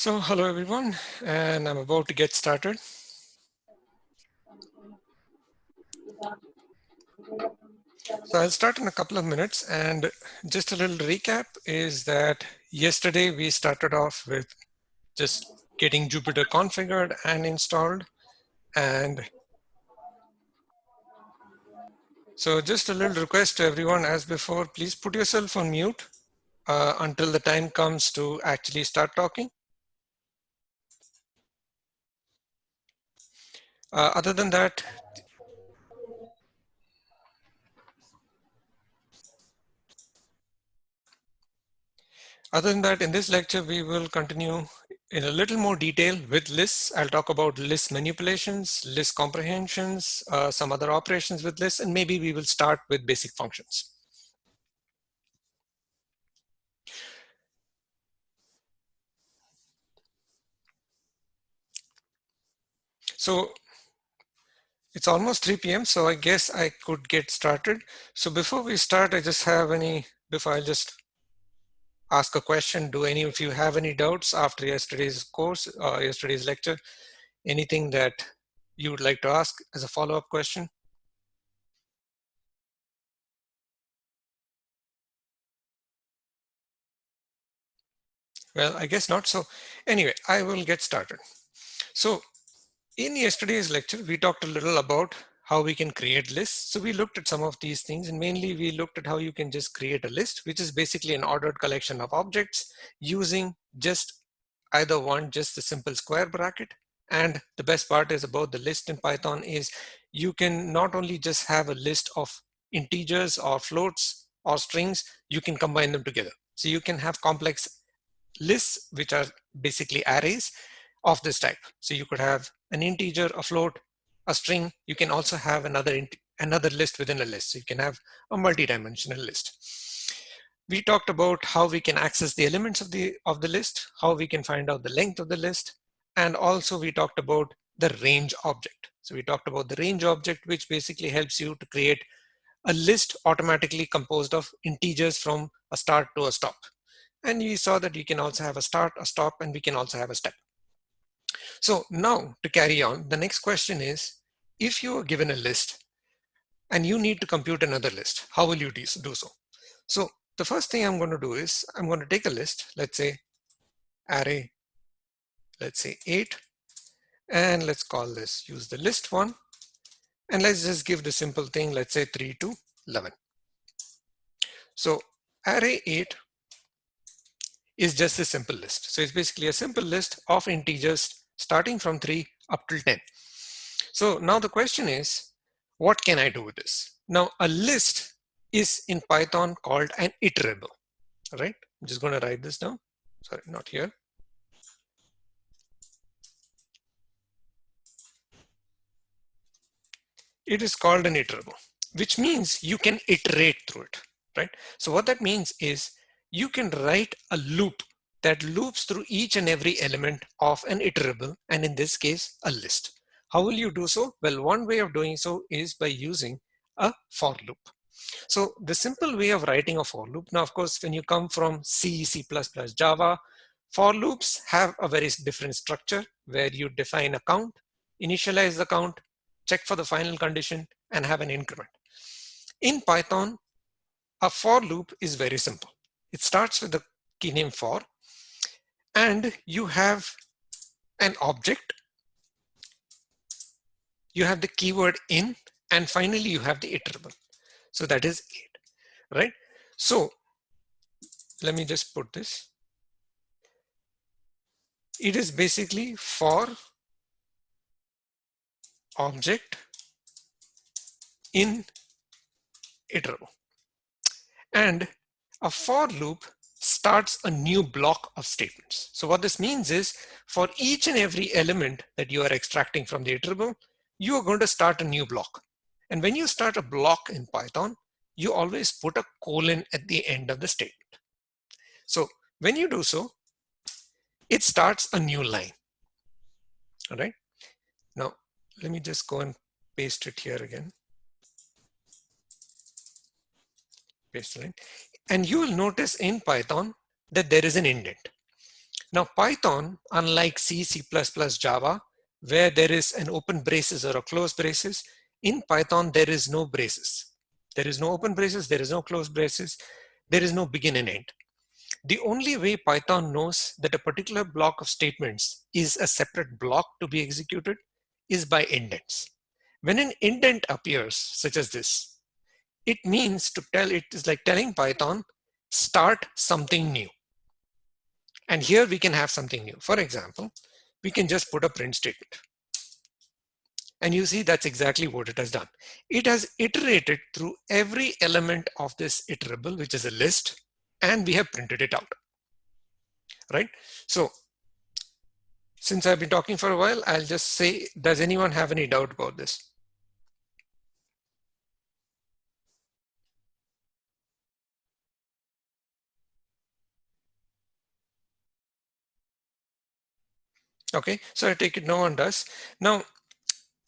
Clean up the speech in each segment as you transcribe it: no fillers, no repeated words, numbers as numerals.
So hello everyone, and I'm about to get started. So I'll start in a couple of minutes, and just a little recap is that yesterday we started off with just getting Jupyter configured and installed. And so just a little request to everyone as before, please put yourself on mute until the time comes to actually start talking. Other than that, in this lecture, we will continue in a little more detail with lists. I'll talk about list manipulations, list comprehensions, some other operations with lists, and maybe we will start with basic functions. So it's almost 3 p.m., so I guess I could get started. So before we start, before I just ask a question, do any of you have any doubts after yesterday's course, yesterday's lecture? Anything that you would like to ask as a follow-up question? Well, I guess not. So anyway, I will get started. So in yesterday's lecture, we talked a little about how we can create lists. So we looked at some of these things, and mainly we looked at how you can just create a list, which is basically an ordered collection of objects using just either one, just the simple square bracket. And the best part is about the list in Python is you can not only just have a list of integers or floats or strings, you can combine them together. So you can have complex lists, which are basically arrays of this type. So you could have an integer, a float, a string. You can also have another list within a list. So you can have a multi-dimensional list. We talked about how we can access the elements of the list, how we can find out the length of the list, and also we talked about the range object. So we talked about the range object, which basically helps you to create a list automatically composed of integers from a start to a stop. And we saw that you can also have a start, a stop, and we can also have a step. So now to carry on, the next question is, if you are given a list and you need to compute another list, how will you do so? So the first thing I'm going to do is I'm going to take a list, let's say array, let's say 8, and let's call this, use the list one, and let's just give the simple thing, let's say 3 to 11. So array 8 is just a simple list. So it's basically a simple list of integers starting from 3 up till 10. So now the question is, what can I do with this? Now a list is in Python called an iterable, right? I'm just going to write this down. Sorry, not here. It is called an iterable, which means you can iterate through it, right? So what that means is you can write a loop that loops through each and every element of an iterable, and in this case, a list. How will you do so? Well, one way of doing so is by using a for loop. So the simple way of writing a for loop, now of course, when you come from C, C++, Java, for loops have a very different structure where you define a count, initialize the count, check for the final condition, and have an increment. In Python, a for loop is very simple. It starts with the key name for, and you have an object, you have the keyword in, and finally you have the iterable. So that is 8, right? So let me just put this. It is basically for object in iterable. And a for loop starts a new block of statements. So what this means is for each and every element that you are extracting from the iterable, you are going to start a new block. And when you start a block in Python, you always put a colon at the end of the statement. So when you do so, it starts a new line. All right. Now, let me just go and paste it here again. Paste the line. And you will notice in Python that there is an indent. Now Python, unlike C, C++, Java, where there is an open braces or a closed braces, in Python there is no braces. There is no open braces, there is no closed braces, there is no begin and end. The only way Python knows that a particular block of statements is a separate block to be executed is by indents. When an indent appears, such as this, it means to tell, it is like telling Python, start something new. And here we can have something new. For example, we can just put a print statement. And you see that's exactly what it has done. It has iterated through every element of this iterable, which is a list, and we have printed it out, right? So since I've been talking for a while, I'll just say, does anyone have any doubt about this? Okay, so I take it no one does. Now,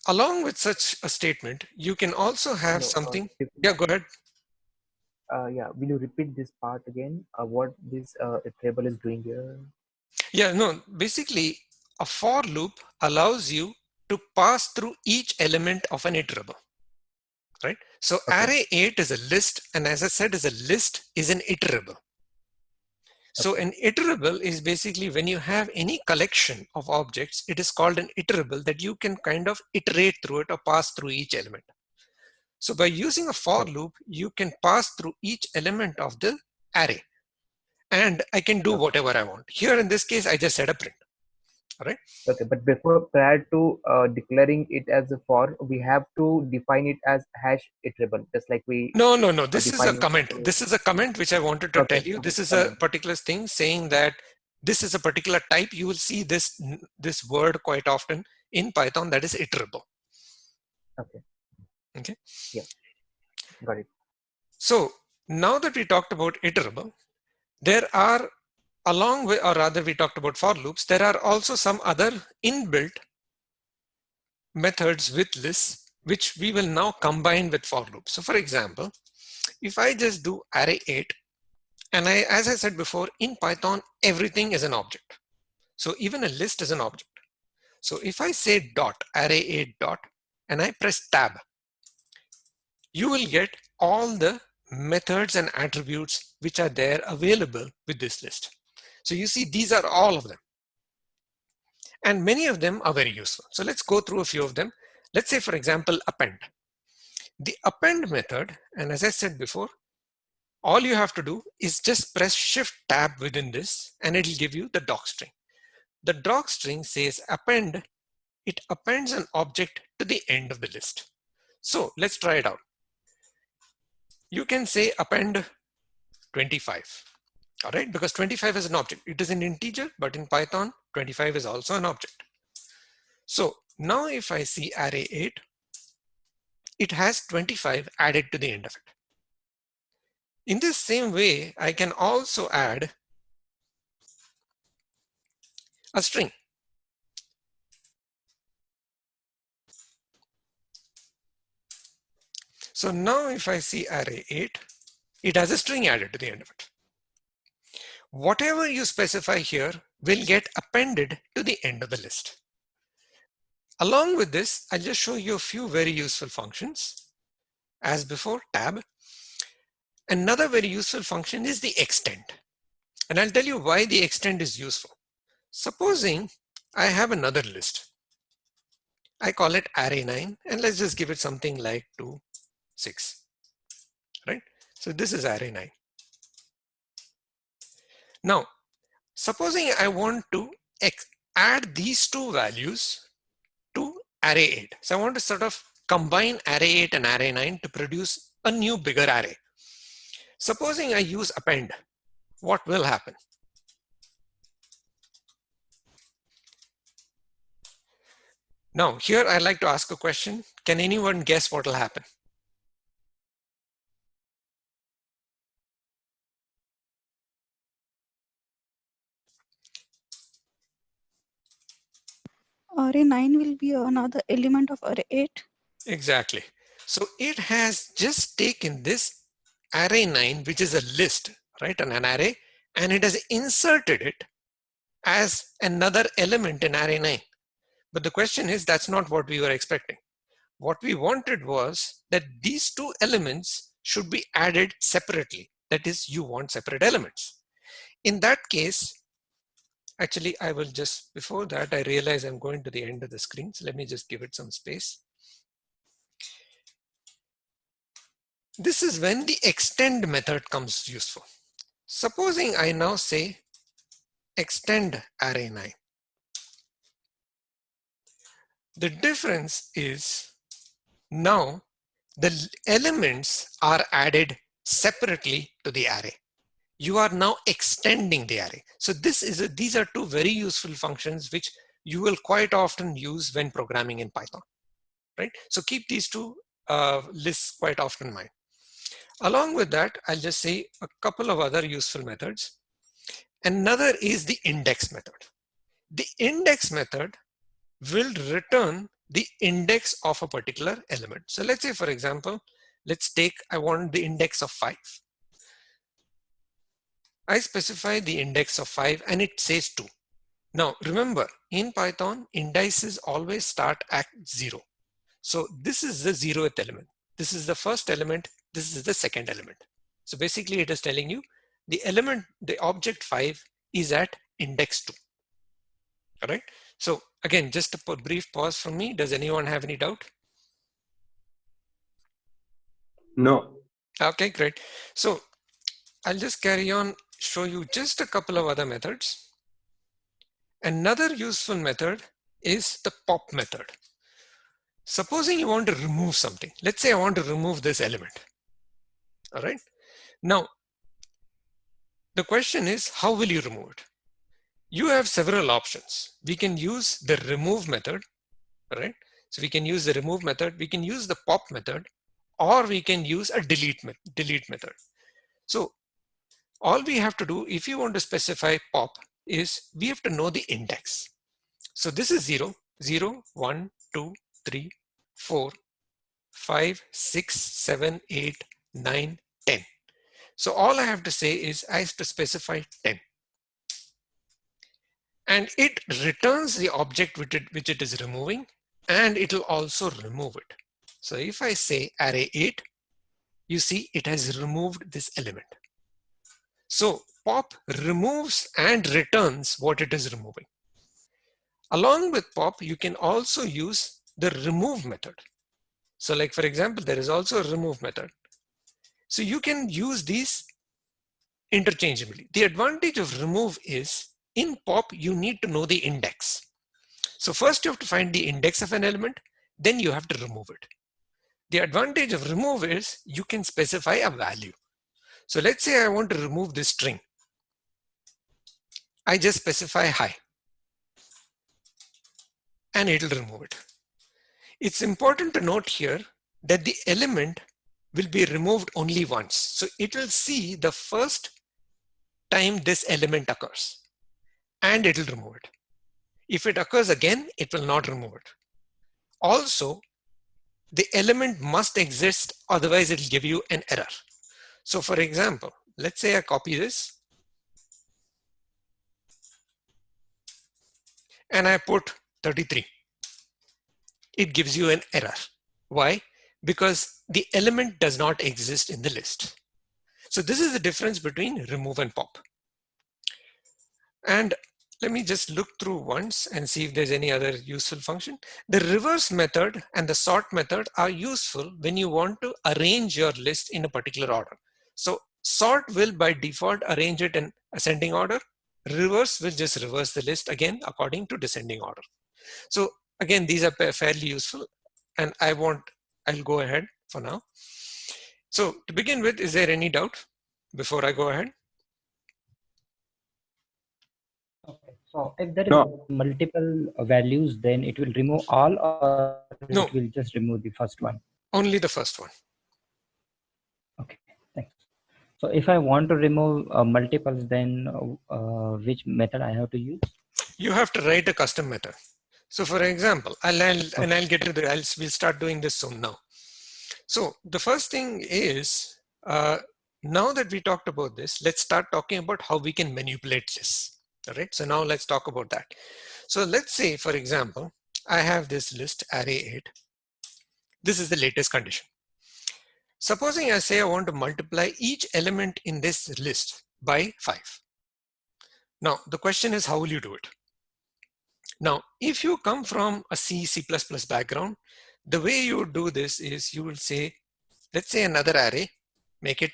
along with such a statement, you can also have No, something. Yeah, go ahead. yeah, will you repeat this part again? What this table is doing here? Yeah, no, basically a for loop allows you to pass through each element of an iterable, right? So Okay. array 8 is a list, and as I said, is a list is an iterable. So Okay. an iterable is basically when you have any collection of objects, it is called an iterable that you can kind of iterate through it or pass through each element. So by using a for loop, you can pass through each element of the array, and I can do Okay. whatever I want. Here in this case, I just said a print, all right? Okay, but prior to declaring it as a for, we have to define it as hash iterable, just like we No, no, no. This is a define it comment. to. This is a comment which I wanted to tell Okay, you. okay, This is a comment. particular thing saying that this is a particular type. You will see this word quite often in Python, that is iterable. Okay. Okay. Yeah, got it. So now that we talked about iterable, there are, along with, or rather we talked about for loops, there are also some other inbuilt methods with lists, which we will now combine with for loops. So for example, if I just do array 8, and as I said before, in Python, everything is an object. So even a list is an object. So if I say dot, array 8 dot, and I press tab, you will get all the methods and attributes which are there available with this list. So you see, these are all of them. And many of them are very useful. So let's go through a few of them. Let's say, for example, append. The append method, and as I said before, all you have to do is just press shift tab within this, and it'll give you the doc string. The doc string says append, it appends an object to the end of the list. So let's try it out. You can say append 25, all right, because 25 is an object. It is an integer, but in Python, 25 is also an object. So now if I see array 8, it has 25 added to the end of it. In this same way, I can also add a string. So now if I see array 8, it has a string added to the end of it. Whatever you specify here will get appended to the end of the list. Along with this, I'll just show you a few very useful functions. As before, tab. Another very useful function is the extend. And I'll tell you why the extend is useful. Supposing I have another list. I call it array 9, and let's just give it something like 2, 6, right? So this is array 9. Now, supposing I want to add these two values to array 8. So I want to sort of combine array 8 and array 9 to produce a new bigger array. Supposing I use append, what will happen? Now, here I'd like to ask a question. Can anyone guess what will happen? Array 9 will be another element of array 8. Exactly. So it has just taken this array 9, which is a list, right, and an array, and it has inserted it as another element in array 9. But the question is, that's not what we were expecting. What we wanted was that these two elements should be added separately. That is, you want separate elements. In that case, actually, I will just, before that, I realize I'm going to the end of the screen. So let me just give it some space. This is when the extend method comes useful. Supposing I now say extend array 9. The difference is now the elements are added separately to the array. You are now extending the array. So these are two very useful functions which you will quite often use when programming in Python, right? So keep these two lists quite often in mind. Along with that, I'll just say a couple of other useful methods. Another is the index method. The index method will return the index of a particular element. So let's say, for example, I want the index of 5. I specify the index of 5 and it says 2. Now remember, in Python, indices always start at 0. So this is the 0th element. This is the first element. This is the second element. So basically it is telling you the object 5 is at index 2. All right. So again, just a brief pause from me. Does anyone have any doubt? No. Okay, great. So I'll just carry on, show you just a couple of other methods. Another useful method is the pop method. Supposing you want to remove something. Let's say I want to remove this element. All right. Now, the question is, how will you remove it? You have several options. We can use the remove method, all right? So we can use the remove method, we can use the pop method, or we can use a delete method. So all we have to do, if you want to specify pop, is we have to know the index. So this is 0, 0, 1, 2, 3, 4, 5, 6, 7, 8, 9, 10. So all I have to say is I have to specify 10. And it returns the object which it is removing, and it will also remove it. So if I say array 8, you see it has removed this element. So pop removes and returns what it is removing. Along with pop, you can also use the remove method. So like, for example, there is also a remove method. So you can use these interchangeably. The advantage of remove is in pop, you need to know the index. So first you have to find the index of an element, then you have to remove it. The advantage of remove is you can specify a value. So let's say I want to remove this string. I just specify hi, and it'll remove it. It's important to note here that the element will be removed only once. So it will see the first time this element occurs, and it will remove it. If it occurs again, it will not remove it. Also, the element must exist, otherwise it will give you an error. So for example, let's say I copy this and I put 33. It gives you an error. Why? Because the element does not exist in the list. So this is the difference between remove and pop. And let me just look through once and see if there's any other useful function. The reverse method and the sort method are useful when you want to arrange your list in a particular order. So sort will by default arrange it in ascending order. Reverse will just reverse the list again according to descending order. So again, these are fairly useful, and I'll go ahead for now. So to begin with, is there any doubt before I go ahead? Okay. So if there is No. multiple values, then it will remove all, or No. it will just remove the first one? Only the first one. Okay, thanks. So if I want to remove multiples, then which method I have to use? You have to write a custom method. So for example, I'll get to we'll start doing this soon now. So the first thing is, now that we talked about this, let's start talking about how we can manipulate lists. All right, so now let's talk about that. So let's say, for example, I have this list array 8. This is the latest condition. Supposing I say I want to multiply each element in this list by 5. Now, the question is, how will you do it? Now, if you come from a C++ background, the way you would do this is you will say, let's say another array, make it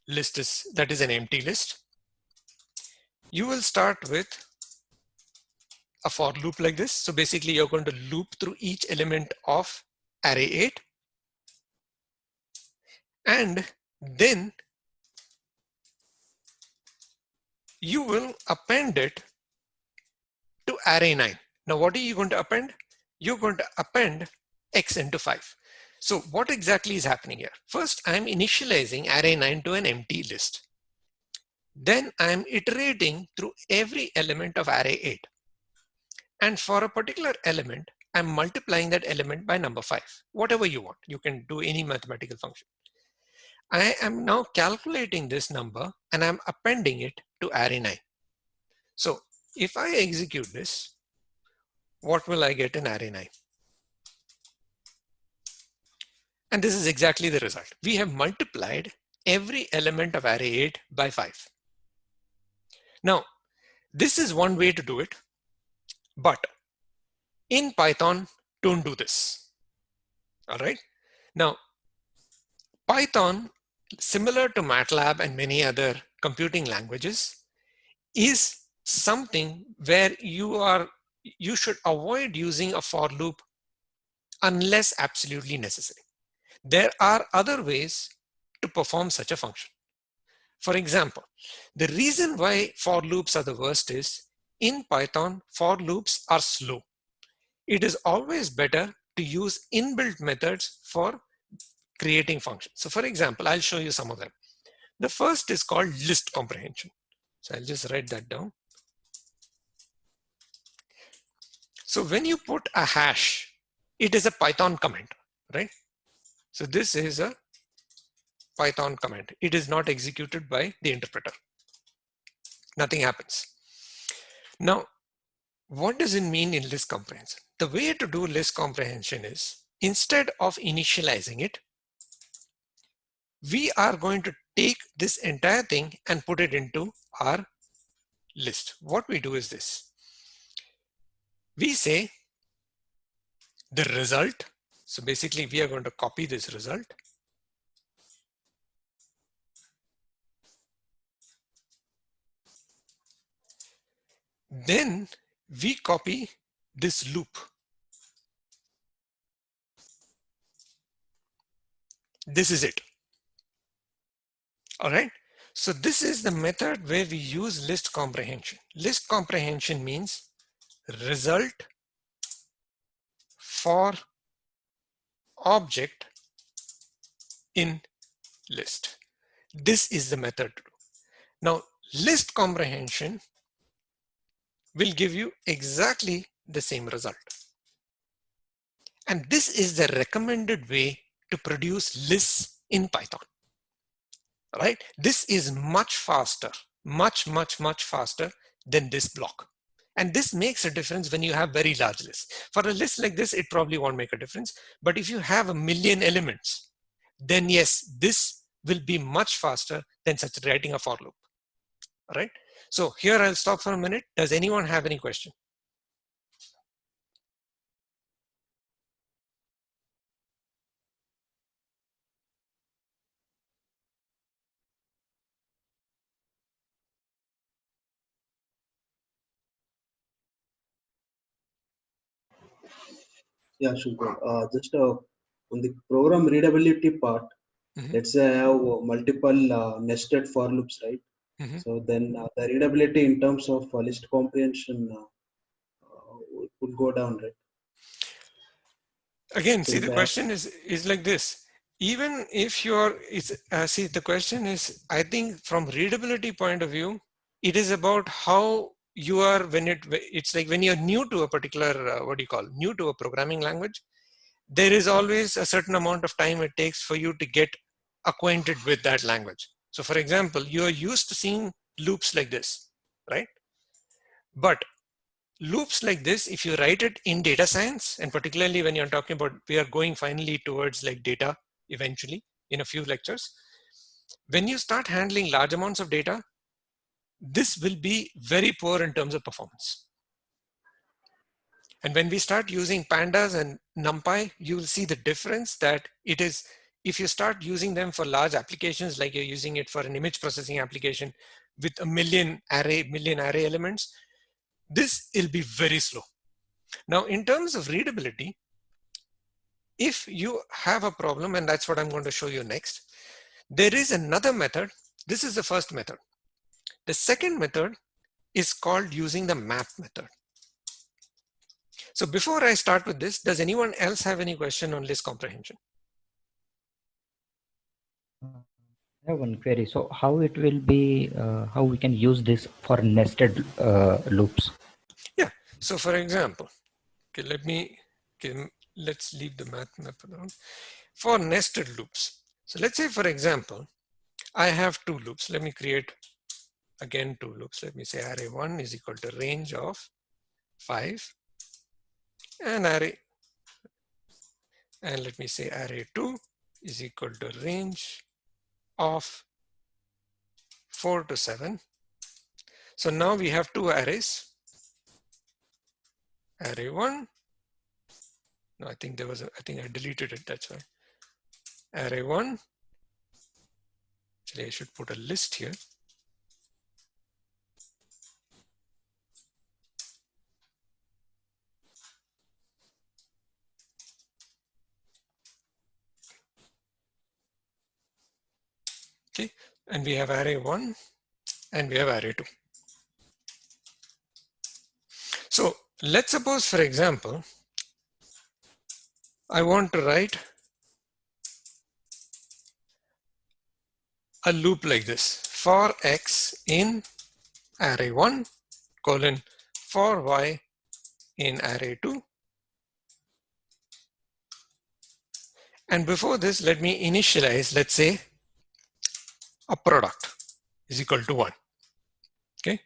list is, that is an empty list. You will start with a for loop like this. So basically you're going to loop through each element of array 8. And then you will append it to array 9. Now, what are you going to append? You're going to append x into 5. So what exactly is happening here? First, I'm initializing array 9 to an empty list. Then I'm iterating through every element of array 8. And for a particular element, I'm multiplying that element by number 5, whatever you want. You can do any mathematical function. I am now calculating this number and I'm appending it to array 9. So if I execute this, what will I get in array 9? And this is exactly the result. We have multiplied every element of array 8 by 5. Now, this is one way to do it, but in Python, don't do this. All right. Now, Python, similar to MATLAB and many other computing languages, is something where you should avoid using a for loop unless absolutely necessary. There are other ways to perform such a function. For example, the reason why for loops are the worst is in Python, for loops are slow. It is always better to use inbuilt methods for creating functions. So for example, I'll show you some of them. The first is called list comprehension. So I'll just write that down. So when you put a hash, it is a Python command, right? So this is a Python command. It is not executed by the interpreter. Nothing happens. Now, what does it mean in list comprehension? The way to do list comprehension is, instead of initializing it, we are going to take this entire thing and put it into our list. What we do is this. We say the result. So basically we are going to copy this result. Then we copy this loop. This is it. All right. So this is the method where we use list comprehension. List comprehension means result for object in list. This is the method to do. Now, list comprehension will give you exactly the same result. And this is the recommended way to produce lists in Python. Right? This is much faster, much faster than this block. And this makes a difference when you have very large lists. For a list like this, it probably won't make a difference. But if you have 1 million elements, then yes, this will be much faster than such writing a for loop. All right. So here I'll stop for a minute. Does anyone have any question? Yeah, sure. Just on the program readability part, let's say I have multiple nested for loops, right? So then the readability in terms of list comprehension would go down, right? Again, So see, if the I have, question is like this. Even if you're, see, the question is, I think from readability point of view, it is about how you are when it's like when you're new to a particular, what do you call, new to a programming language, there is always a certain amount of time it takes for you to get acquainted with that language. So for example, you're used to seeing loops like this. right? But loops like this, if you write it in data science, and particularly when you're talking about, we are going finally towards like data eventually in a few lectures. When you start handling large amounts of data, this will be very poor in terms of performance. And when we start using pandas and numpy, you will see the difference that it is, if you start using them for large applications, like you're using it for an image processing application with a million array elements, this will be very slow. Now, in terms of readability, if you have a problem, and that's what I'm going to show you next, there is another method. This is the first method. The second method is called using the map method. So before I start with this, does anyone else have any question on list comprehension? I have one query. So how it will be, how we can use this for nested loops? Yeah. So for example, okay, let's leave the math method on. For nested loops. So let's say, for example, I have two loops. Let me create again two loops. Let me say array 1 is equal to range of 5 and let me say array 2 is equal to range of 4 to 7. So now we have two arrays. Array 1. No, I think there was I think I deleted it. That's why. Array 1. Actually, I should put a list here. Okay, and we have array 1 and we have array 2. So let's suppose, for example, I want to write a loop like this: for x in array 1 colon for y in array 2. And before this, let me initialize, let's say, a product is equal to 1. Okay.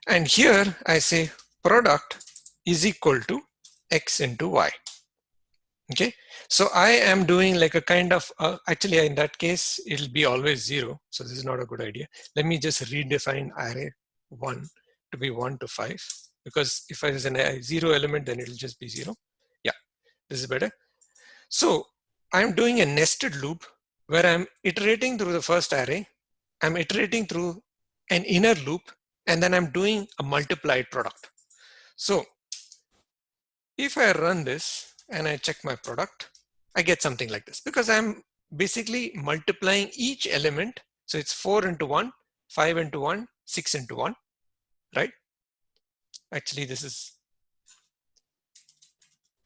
And here I say product is equal to x into y. Okay. So I am doing like a kind of, actually in that case, it'll be always 0. So this is not a good idea. Let me just redefine array 1 to be 1 to 5. Because if I use a 0 element, then it'll just be 0. Yeah, this is better. So I'm doing a nested loop where I'm iterating through the first array. I'm iterating through an inner loop, and then I'm doing a multiplied product. So if I run this and I check my product, I get something like this because I'm basically multiplying each element. So it's 4 into 1, 5 into 1, 6 into 1, right? Actually, this is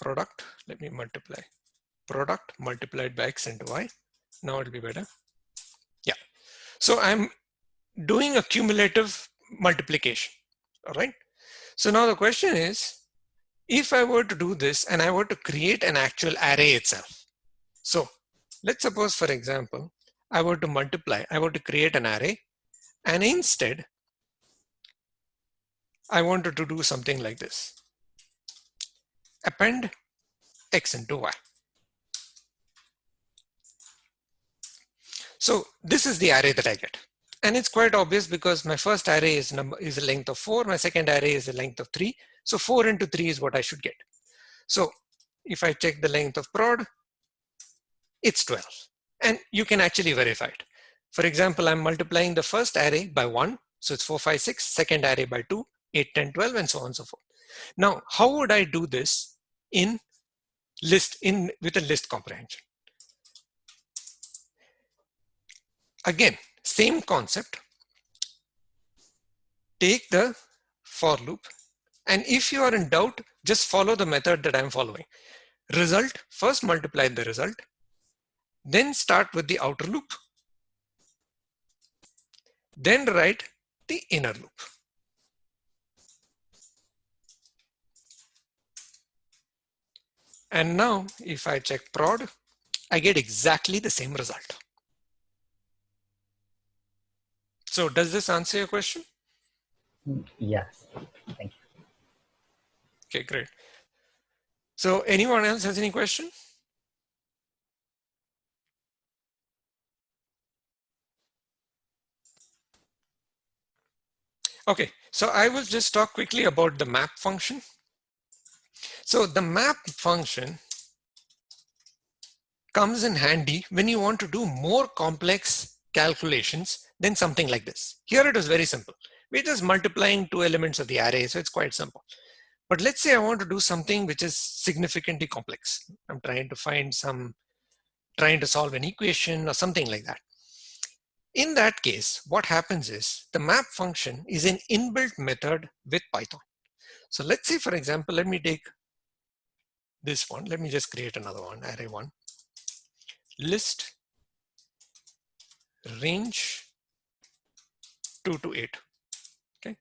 product. Let me multiply product multiplied by x into y. Now it'll be better. Yeah. So I'm doing a cumulative multiplication. All right. So now the question is, if I were to do this and I were to create an actual array itself. So let's suppose, for example, I were to create an array, and instead I wanted to do something like this: append x into y. So this is the array that I get. And it's quite obvious because my first array is a length of 4, my second array is a length of 3. So 4 into 3 is what I should get. So if I check the length of prod, it's 12. And you can actually verify it. For example, I'm multiplying the first array by 1. So it's 4, 5, 6, second array by 2, 8, 10, 12, and so on and so forth. Now, how would I do this with a list comprehension? Again, same concept. Take the for loop, and if you are in doubt, just follow the method that I'm following. Result, first multiply the result, then start with the outer loop, then write the inner loop. And now if I check prod, I get exactly the same result. So does this answer your question? Yes. Thank you. Okay, great. So anyone else has any question? Okay, so I will just talk quickly about the map function. So the map function comes in handy when you want to do more complex calculations than something like this. Here it is very simple. We're just multiplying two elements of the array, so it's quite simple. But let's say I want to do something which is significantly complex. I'm trying to solve an equation or something like that. In that case, what happens is the map function is an inbuilt method with Python. So let's say, for example, let me take this one. Let me just create another one, array one. List range 2 to 8. Okay.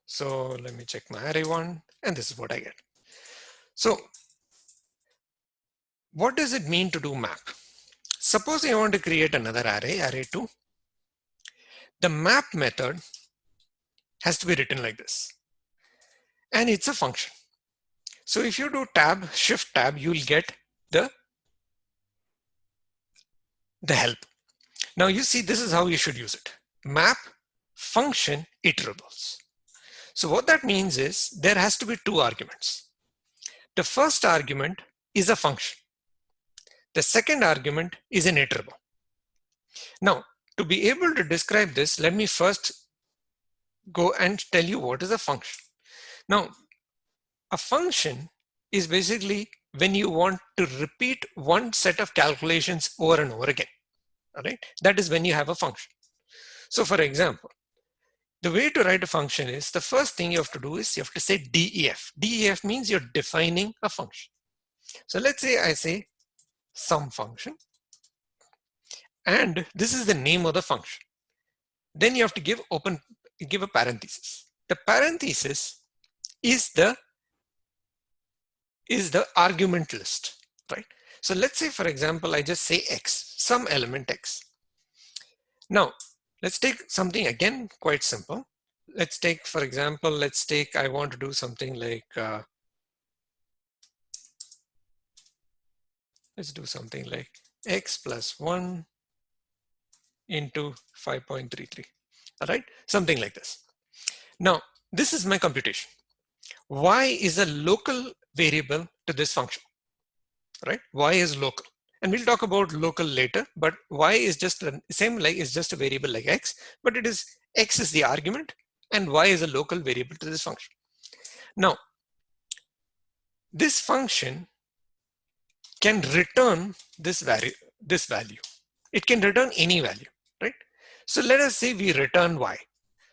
So let me check my array one, and this is what I get. So what does it mean to do map? Suppose I want to create another array, array 2. The map method has to be written like this. And it's a function. So if you do tab, shift tab, you'll get the help. Now you see, this is how you should use it. Map function iterables. So what that means is there has to be two arguments. The first argument is a function. The second argument is an iterable. Now, to be able to describe this, let me first go and tell you what is a function. Now, a function is basically when you want to repeat one set of calculations over and over again. All right, that is when you have a function. So for example, the way to write a function is the first thing you have to do is you have to say def. Def means you're defining a function. So let's say I say sum function, and this is the name of the function. Then you have to give a parenthesis. The parenthesis is the argument list, right? So let's say, for example, I just say x, some element x. Now, let's take something again quite simple. Let's take, for example, I want to do something like, let's do something like x plus 1 into 5.33, all right? Something like this. Now, this is my computation. Y is a local variable to this function, right? Y is local. And we'll talk about local later, but y is just the same, like it's just a variable like x, but it is x is the argument and y is a local variable to this function. Now, this function can return this value. It can return any value, right? So let us say we return y.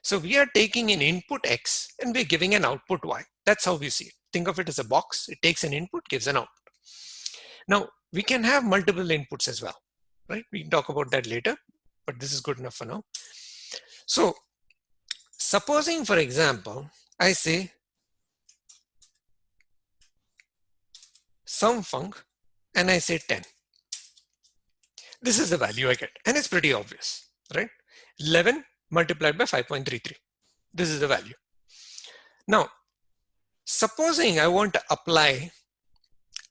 So we are taking an input x and we're giving an output y. That's how we see it. Think of it as a box. It takes an input, gives an output. Now, we can have multiple inputs as well, right? We can talk about that later, but this is good enough for now. So supposing, for example, I say sum func and I say 10. This is the value I get, and it's pretty obvious, right? 11 multiplied by 5.33. This is the value. Now, supposing I want to apply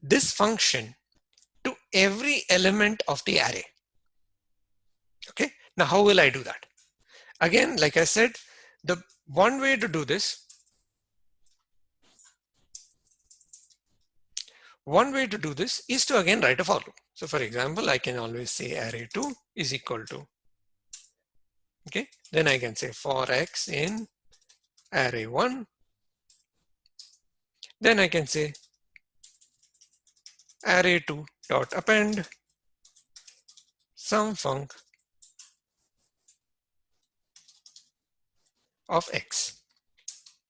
this function to every element of the array. Okay, now how will I do that? Again, like I said, the one way to do this, is to again write a for loop. So for example, I can always say array2 is equal to, okay, then I can say for x in array1, then I can say array2 dot append sum func of x.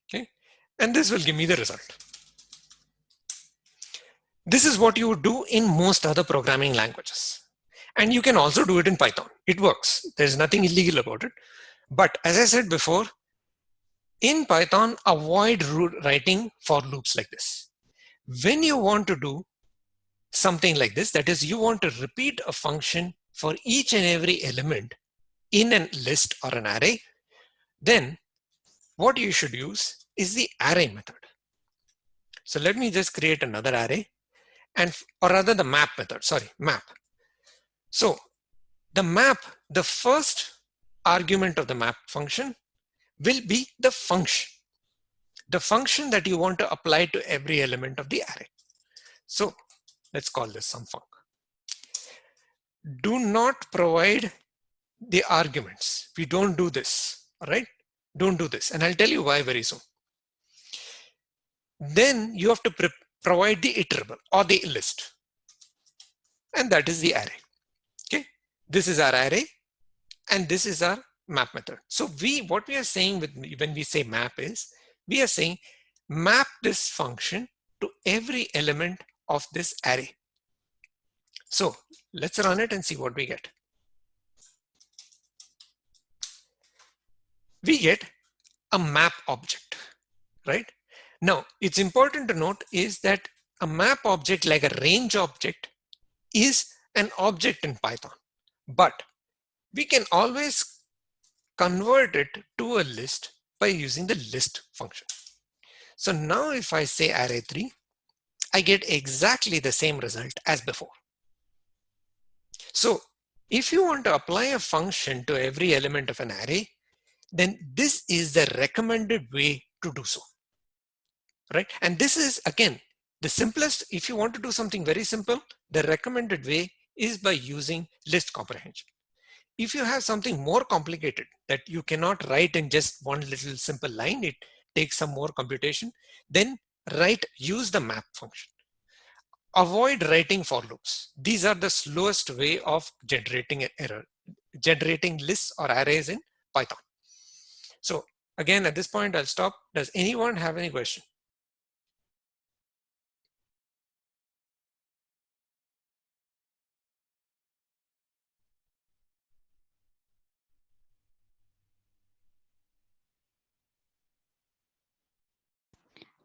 Okay, and this will give me the result. This is what you would do in most other programming languages, and you can also do it in Python. It works. There's nothing illegal about it. But as I said before, in Python, avoid writing for loops like this. When you want to do something like this, that is, you want to repeat a function for each and every element in a list or an array, then what you should use is the array method. So let me just create another array, and or rather the map method, sorry, map. So the map, the first argument of the map function will be the function that you want to apply to every element of the array. So let's call this some func. Do not provide the arguments. We don't do this, all right? Don't do this, and I'll tell you why very soon. Then you have to provide the iterable or the list, and that is the array. Okay, this is our array, and this is our map method. So what we are saying when we say map is, we are saying map this function to every element of this array. So let's run it and see what we get. We get a map object, right? Now, it's important to note is that a map object, like a range object, is an object in Python, but we can always convert it to a list by using the list function. So now if I say array3, I get exactly the same result as before. So if you want to apply a function to every element of an array, then this is the recommended way to do so, right? And this is, again, the simplest. If you want to do something very simple, the recommended way is by using list comprehension. If you have something more complicated that you cannot write in just one little simple line, it takes some more computation, then use the map function. Avoid writing for loops. These are the slowest way of generating lists or arrays in Python. So again, at this point, I'll stop. Does anyone have any question?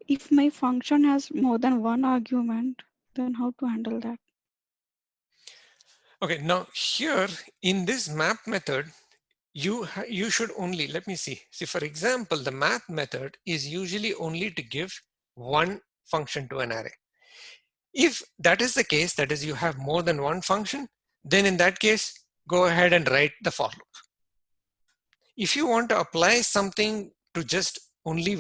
If my function has more than one argument, then how to handle that? Okay, now here in this map method, you should only, let me see. See, for example, the map method is usually only to give one function to an array. If that is the case, that is you have more than one function, then in that case, go ahead and write the for loop. If you want to apply something to just only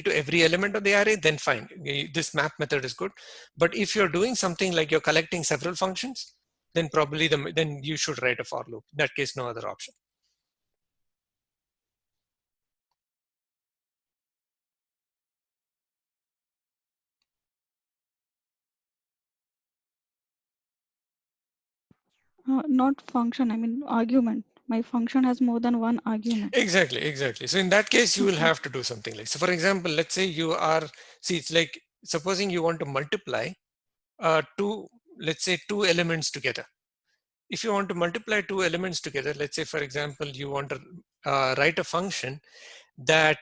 to every element of the array, then fine. This map method is good. But if you're doing something like you're collecting several functions, then probably then you should write a for loop. In that case, no other option. Not function, I mean argument. My function has more than one argument. Exactly. So in that case, you will Okay. have to do something like, so for example, let's say it's like, supposing you want to multiply let's say two elements together. If you want to multiply two elements together, let's say, for example, you want to write a function that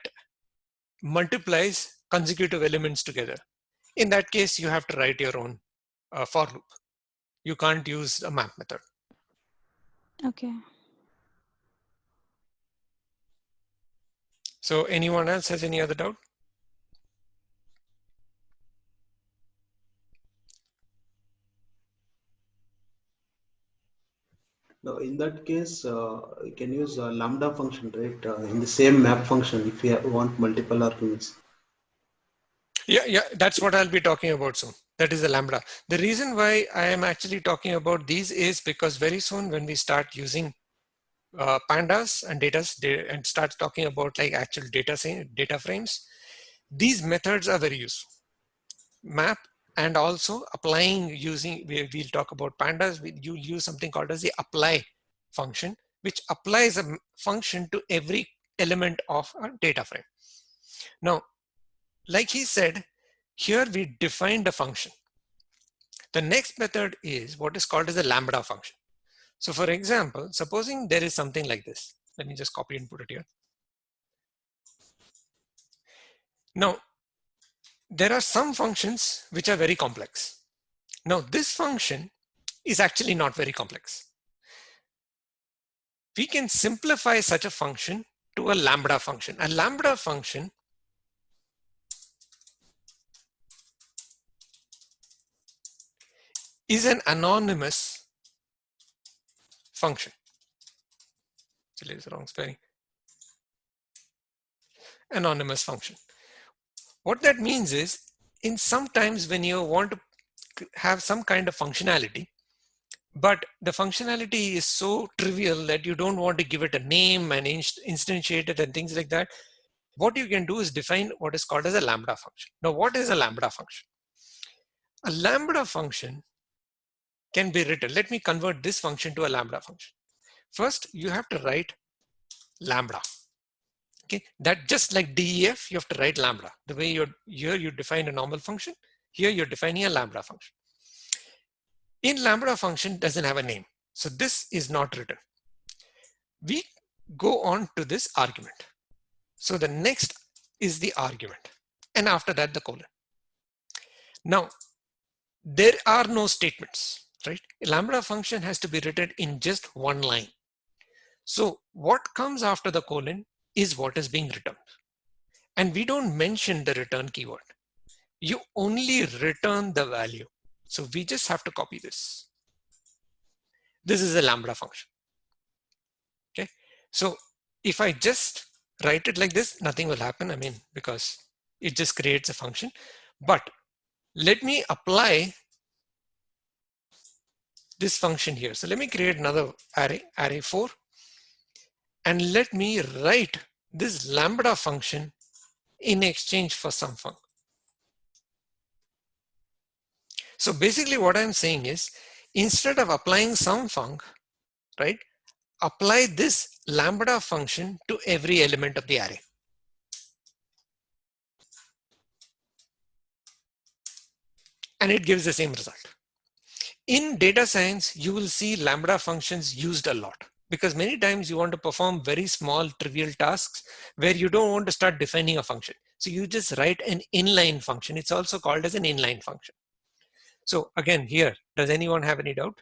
multiplies consecutive elements together. In that case, you have to write your own for loop. You can't use a map method. Okay. So anyone else has any other doubt? Now, in that case, you can use a Lambda function, right? In the same map function, if you want multiple arguments. Yeah, that's what I'll be talking about soon. That is the Lambda. The reason why I am actually talking about these is because very soon when we start using pandas and and start talking about like actual data frames, these methods are very useful. Map and also applying we'll talk about pandas. You use something called as the apply function, which applies a function to every element of a data frame. Now, like he said, here we defined a function. The next method is what is called as a Lambda function. So for example, supposing there is something like this. Let me just copy and put it here. Now, there are some functions which are very complex. Now, this function is actually not very complex. We can simplify such a function to a Lambda function. A Lambda function is an anonymous function. Actually, it's wrong spelling. Anonymous function. What that means is, in sometimes when you want to have some kind of functionality, but the functionality is so trivial that you don't want to give it a name and instantiate it and things like that, what you can do is define what is called as a Lambda function. Now, what is a Lambda function? A Lambda function can be written. Let me convert this function to a Lambda function. First, you have to write Lambda. Okay, that just like DEF, you have to write Lambda. The way here you define a normal function, here you're defining a Lambda function. In Lambda function doesn't have a name, so this is not written. We go on to this argument. So the next is the argument, and after that the colon. Now, there are no statements, right? A Lambda function has to be written in just one line. So what comes after the colon is what is being returned. And we don't mention the return keyword. You only return the value. So we just have to copy this. This is a Lambda function. Okay. So if I just write it like this, nothing will happen. I mean, because it just creates a function. But let me apply this function here. So let me create another array 4. And let me write this Lambda function in exchange for some func. So basically what I'm saying is, instead of applying some func, right, apply this Lambda function to every element of the array. And it gives the same result. In data science, you will see Lambda functions used a lot, because many times you want to perform very small trivial tasks where you don't want to start defining a function. So you just write an inline function. It's also called as an inline function. So again, here, does anyone have any doubt?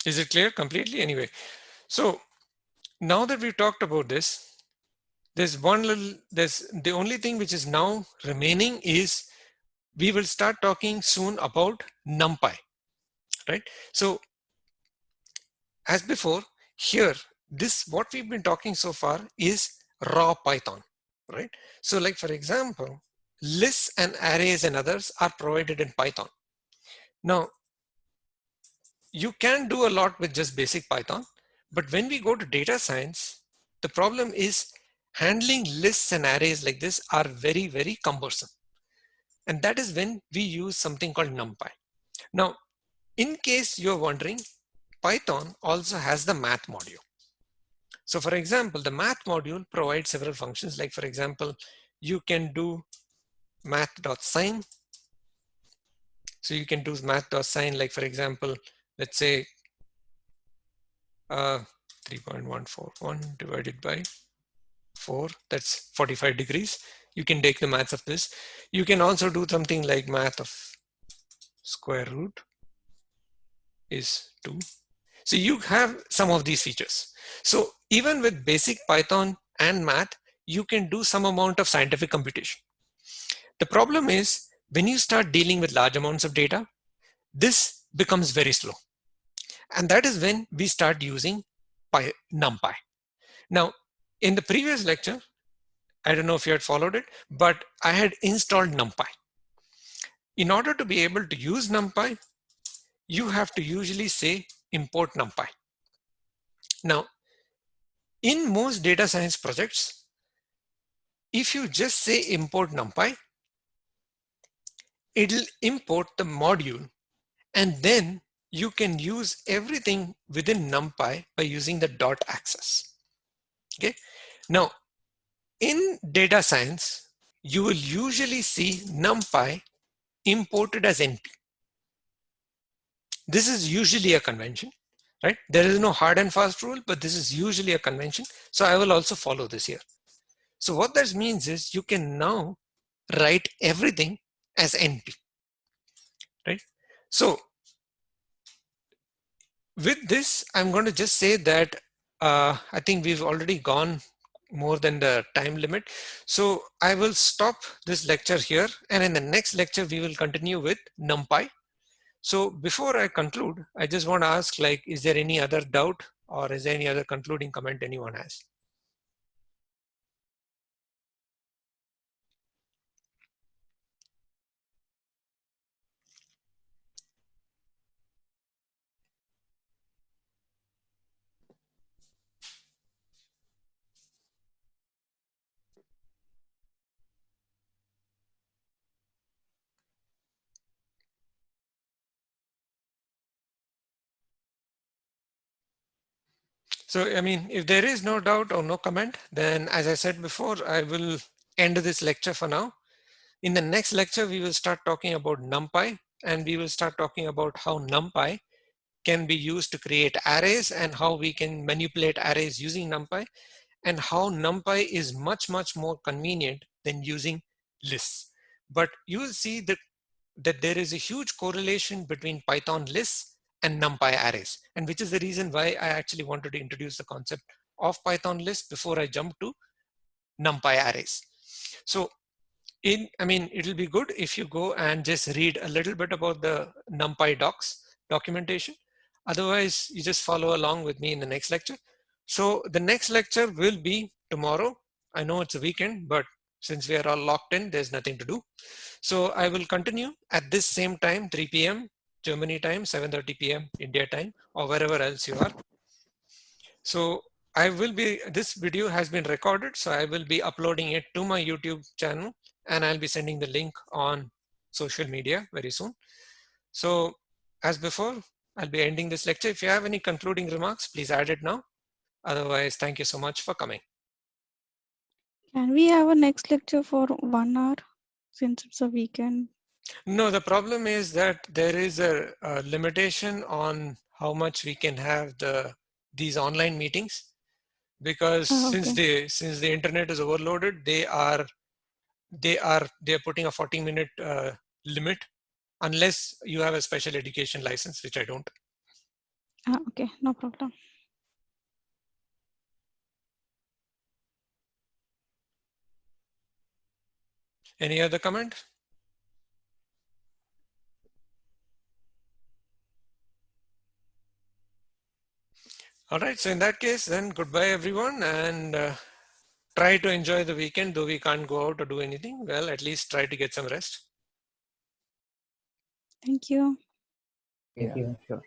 Is it clear completely? Anyway, so now that we've talked about this, there's the only thing which is now remaining is we will start talking soon about Numpy, right? So as before, here, what we've been talking so far is raw Python, right? So like, for example, lists and arrays and others are provided in Python. Now, you can do a lot with just basic Python, but when we go to data science, the problem is handling lists and arrays like this are very, very cumbersome. And that is when we use something called Numpy. Now, in case you're wondering, Python also has the math module. So for example, the math module provides several functions. Like for example, you can do math.sign. So you can do math.sign, like for example, let's say 3.141 divided by 4, that's 45 degrees. You can take the maths of this. You can also do something like math of square root is 2. So you have some of these features. So even with basic Python and math, you can do some amount of scientific computation. The problem is when you start dealing with large amounts of data, this becomes very slow. And that is when we start using Numpy. Now, in the previous lecture, I don't know if you had followed it, but I had installed Numpy. In order to be able to use Numpy, you have to usually say import Numpy. Now, in most data science projects, if you just say import Numpy, it'll import the module, and then you can use everything within Numpy by using the dot access. Okay. Now, in data science, you will usually see NumPy imported as NP. This is usually a convention, right? There is no hard and fast rule, but this is usually a convention. So I will also follow this here. So what that means is you can now write everything as NP, right? So with this, I'm going to just say that I think we've already gone more than the time limit. So I will stop this lecture here, and in the next lecture, we will continue with NumPy. So before I conclude, I just want to ask, like, is there any other doubt or is there any other concluding comment anyone has? So, I mean, if there is no doubt or no comment, then as I said before, I will end this lecture for now. In the next lecture, we will start talking about NumPy, and we will start talking about how NumPy can be used to create arrays and how we can manipulate arrays using NumPy, and how NumPy is much, much more convenient than using lists. But you will see that there is a huge correlation between Python lists and NumPy arrays, and which is the reason why I actually wanted to introduce the concept of Python lists before I jump to NumPy arrays. So I mean, it'll be good if you go and just read a little bit about the NumPy docs documentation. Otherwise, you just follow along with me in the next lecture. So the next lecture will be tomorrow. I know it's a weekend, but since we are all locked in, there's nothing to do. So I will continue at this same time, 3 p.m. Germany time, 7:30 p.m. India time, or wherever else you are. So this video has been recorded, so I will be uploading it to my YouTube channel, and I'll be sending the link on social media very soon. So as before, I'll be ending this lecture. If you have any concluding remarks, please add it now. Otherwise, thank you so much for coming. Can we have a next lecture for 1 hour since it's a weekend? No, the problem is that there is a limitation on how much we can have these online meetings, because Okay. since the internet is overloaded, they're putting a 40-minute limit unless you have a special education license, which I don't. Okay, no problem. Any other comment? All right, so in that case, then goodbye everyone, and try to enjoy the weekend. Though we can't go out or do anything, well, at least try to get some rest. Thank you. Thank you. Sure.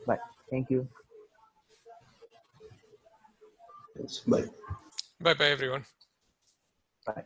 Bye. Thank you. Yes, bye. Bye bye everyone. Bye.